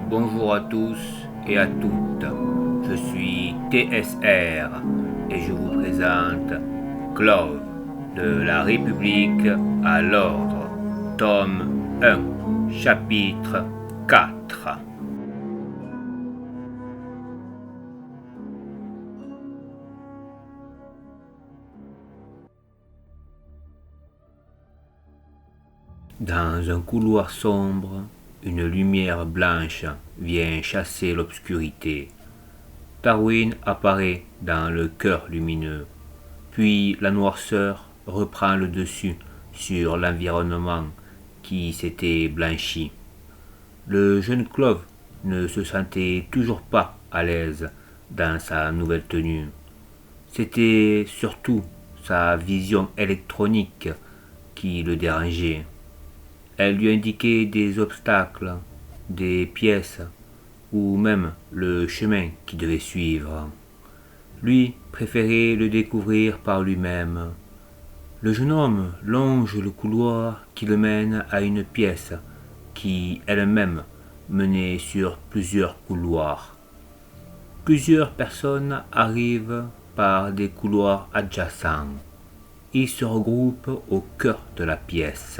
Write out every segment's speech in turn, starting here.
Bonjour à tous et à toutes, je suis TSR et je vous présente Clove, de la République à l'Ordre, tome 1, chapitre 4. Dans un couloir sombre, une lumière blanche vient chasser l'obscurité. Tarwin apparaît dans le cœur lumineux, puis la noirceur reprend le dessus sur l'environnement qui s'était blanchi. Le jeune Clove ne se sentait toujours pas à l'aise dans sa nouvelle tenue. C'était surtout sa vision électronique qui le dérangeait. Elle lui indiquait des obstacles, des pièces ou même le chemin qu'il devait suivre. Lui préférait le découvrir par lui-même. Le jeune homme longe le couloir qui le mène à une pièce qui elle-même menait sur plusieurs couloirs. Plusieurs personnes arrivent par des couloirs adjacents. Ils se regroupent au cœur de la pièce.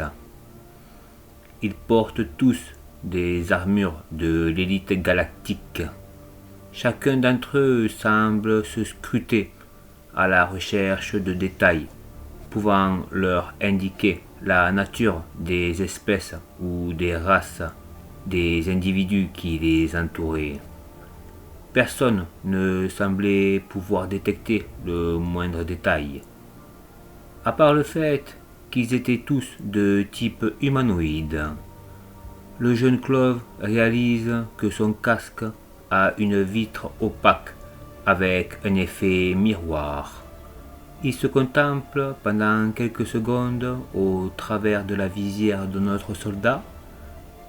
Ils portent tous des armures de l'élite galactique. Chacun d'entre eux semble se scruter à la recherche de détails pouvant leur indiquer la nature des espèces ou des races des individus qui les entouraient. Personne ne semblait pouvoir détecter le moindre détail, à part le fait qu'ils étaient tous de type humanoïde. Le jeune Clove réalise que son casque a une vitre opaque avec un effet miroir. Il se contemple pendant quelques secondes au travers de la visière de notre soldat,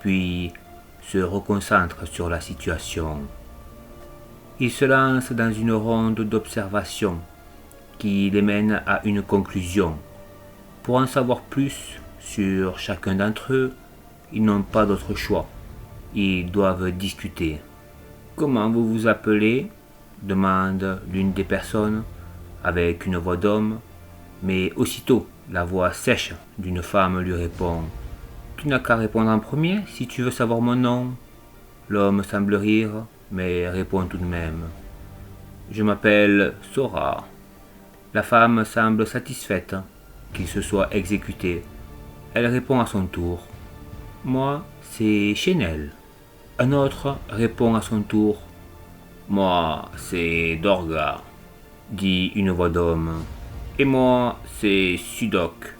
puis se reconcentre sur la situation. Il se lance dans une ronde d'observation qui les mène à une conclusion. Pour en savoir plus sur chacun d'entre eux, ils n'ont pas d'autre choix. Ils doivent discuter. « Comment vous vous appelez ?» demande l'une des personnes avec une voix d'homme, mais aussitôt la voix sèche d'une femme lui répond « Tu n'as qu'à répondre en premier si tu veux savoir mon nom. » L'homme semble rire, mais répond tout de même « Je m'appelle Sora. » La femme semble satisfaite qu'il se soit exécuté. Elle répond à son tour « Moi, c'est Chenel. » Un autre répond à son tour « Moi, c'est Dorga, » dit une voix d'homme. « Et moi, c'est Sudok. »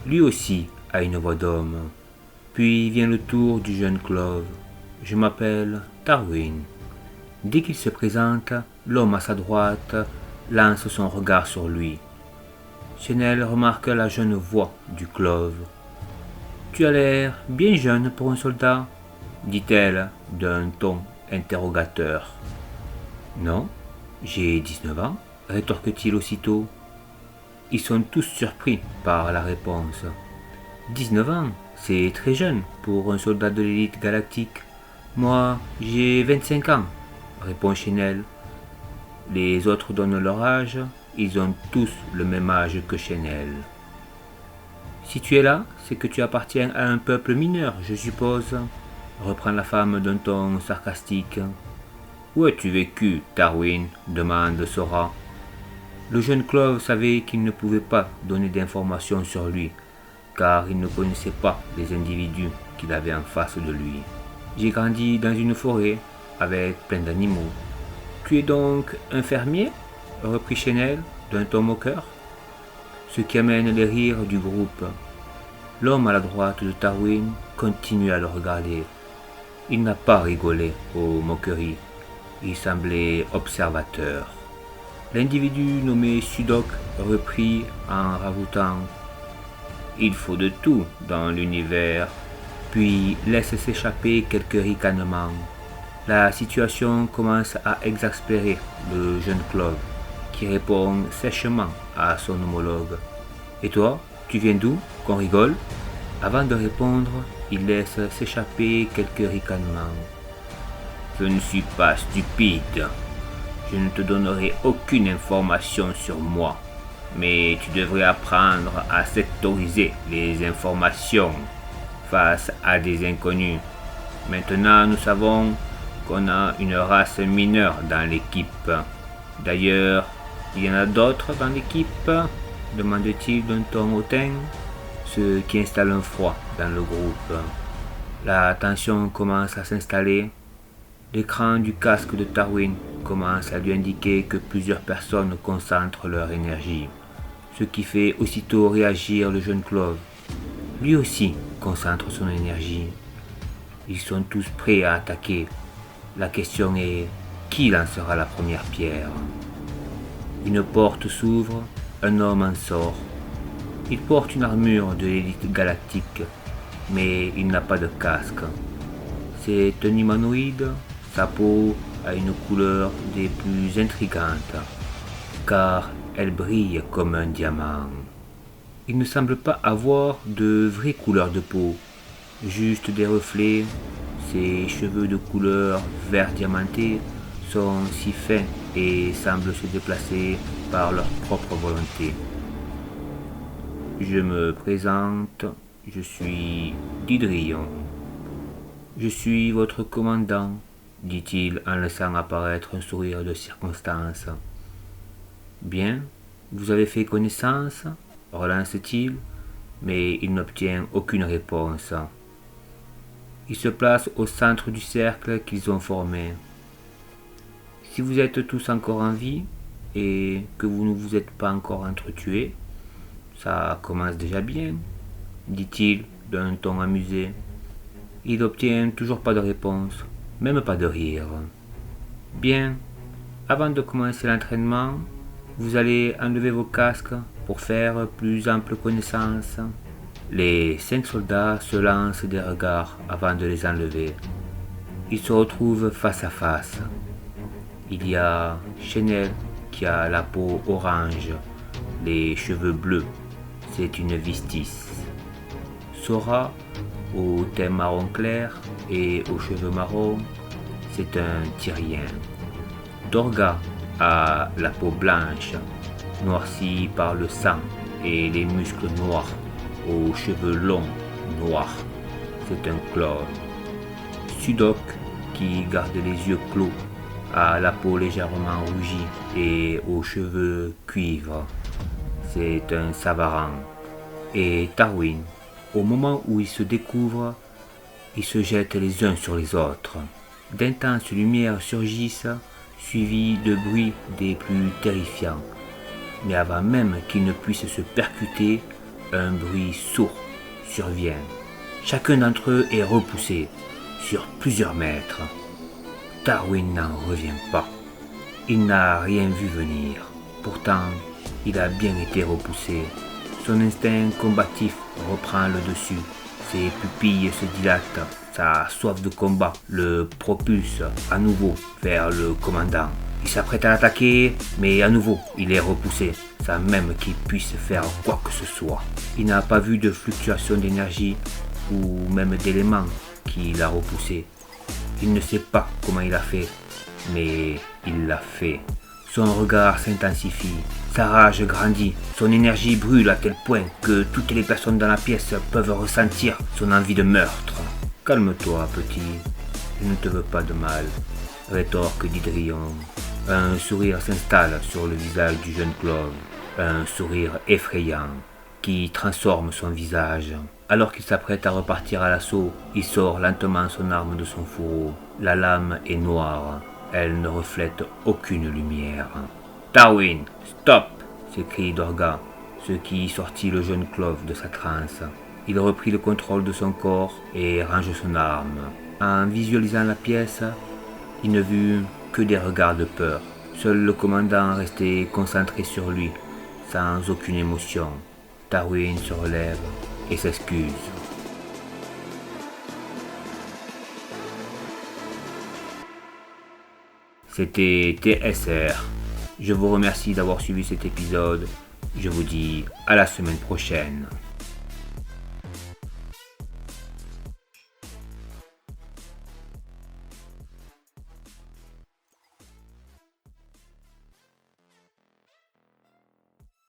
Lui aussi a une voix d'homme. Puis vient le tour du jeune Clove. « Je m'appelle Tarwin. » Dès qu'il se présente, l'homme à sa droite lance son regard sur lui. Chenel remarque la jeune voix du Clove. « Tu as l'air bien jeune pour un soldat, » dit-elle d'un ton interrogateur. « Non, j'ai 19 ans, » rétorque-t-il aussitôt. Ils sont tous surpris par la réponse. « 19 ans, c'est très jeune pour un soldat de l'élite galactique. Moi, j'ai 25 ans, » répond Chenel. Les autres donnent leur âge, ils ont tous le même âge que Chenel. « Si tu es là, c'est que tu appartiens à un peuple mineur, je suppose, » reprend la femme d'un ton sarcastique. « Où as-tu vécu, Tarwin ?» demande Sora. Le jeune Clove savait qu'il ne pouvait pas donner d'informations sur lui, car il ne connaissait pas les individus qu'il avait en face de lui. « J'ai grandi dans une forêt, avec plein d'animaux. »« Tu es donc un fermier ?» reprit Chenel d'un ton moqueur, ce qui amène les rires du groupe. L'homme à la droite de Tarwin continue à le regarder. Il n'a pas rigolé aux moqueries. Il semblait observateur. L'individu nommé Sudok reprit en rajoutant « Il faut de tout dans l'univers », puis laisse s'échapper quelques ricanements. La situation commence à exaspérer le jeune Clove, qui répond sèchement à son homologue. « Et toi, tu viens d'où, qu'on rigole ?» Avant de répondre, il laisse s'échapper quelques ricanements. Je ne suis pas stupide. Je ne te donnerai aucune information sur moi. Mais tu devrais apprendre à sectoriser les informations face à des inconnus. Maintenant, nous savons qu'on a une race mineure dans l'équipe. D'ailleurs, il y en a d'autres dans l'équipe, demande-t-il d'un ton hautain, ce qui installe un froid dans le groupe. La tension commence à s'installer. L'écran du casque de Tarwin commence à lui indiquer que plusieurs personnes concentrent leur énergie, ce qui fait aussitôt réagir le jeune Clove. Lui aussi concentre son énergie. Ils sont tous prêts à attaquer. La question est, qui lancera la première pierre? Une porte s'ouvre, un homme en sort. Il porte une armure de l'élite galactique, mais il n'a pas de casque. C'est un humanoïde, sa peau a une couleur des plus intrigantes, car elle brille comme un diamant. Il ne semble pas avoir de vraie couleur de peau, juste des reflets. Ses cheveux de couleur vert diamanté sont si fins et semblent se déplacer par leur propre volonté. Je me présente, je suis Didrion. Je suis votre commandant, dit-il en laissant apparaître un sourire de circonstance. Bien, vous avez fait connaissance, relance-t-il, mais il n'obtient aucune réponse. Il se place au centre du cercle qu'ils ont formé. Si vous êtes tous encore en vie et que vous ne vous êtes pas encore entretués, ça commence déjà bien, dit-il d'un ton amusé. Il n'obtient toujours pas de réponse, même pas de rire. Bien, avant de commencer l'entraînement, vous allez enlever vos casques pour faire plus ample connaissance. Les 5 soldats se lancent des regards avant de les enlever. Ils se retrouvent face à face. Il y a Chanel qui a la peau orange, les cheveux bleus, c'est une Vistis. Sora, au teint marron clair et aux cheveux marrons, c'est un Tyrien. Dorga a la peau blanche, noircie par le sang et les muscles noirs, aux cheveux longs, noirs, c'est un Clove. Sudok, qui garde les yeux clos, a la peau légèrement rougie et aux cheveux cuivre, c'est un Savaran. Et Tarwin, au moment où ils se découvrent, ils se jettent les uns sur les autres. D'intenses lumières surgissent, suivies de bruits des plus terrifiants. Mais avant même qu'ils ne puissent se percuter, un bruit sourd survient. Chacun d'entre eux est repoussé sur plusieurs mètres. Tarwin n'en revient pas. Il n'a rien vu venir. Pourtant, il a bien été repoussé. Son instinct combatif reprend le dessus. Ses pupilles se dilatent. Sa soif de combat le propulse à nouveau vers le commandant. Il s'apprête à l'attaquer, mais à nouveau, il est repoussé, sans même qu'il puisse faire quoi que ce soit. Il n'a pas vu de fluctuation d'énergie ou même d'éléments qui l'a repoussé. Il ne sait pas comment il a fait, mais il l'a fait. Son regard s'intensifie, sa rage grandit, son énergie brûle à tel point que toutes les personnes dans la pièce peuvent ressentir son envie de meurtre. Calme-toi, petit, je ne te veux pas de mal, rétorque Didrion. Un sourire s'installe sur le visage du jeune Clove, un sourire effrayant qui transforme son visage. Alors qu'il s'apprête à repartir à l'assaut, il sort lentement son arme de son fourreau. La lame est noire, elle ne reflète aucune lumière. « Tarwin, stop !» s'écrie Dorga, ce qui sortit le jeune Clove de sa transe. Il reprit le contrôle de son corps et range son arme. En visualisant la pièce, il ne vit que des regards de peur. Seul le commandant restait concentré sur lui, sans aucune émotion. Tarwin se relève et s'excuse. C'était TSR. Je vous remercie d'avoir suivi cet épisode. Je vous dis à la semaine prochaine.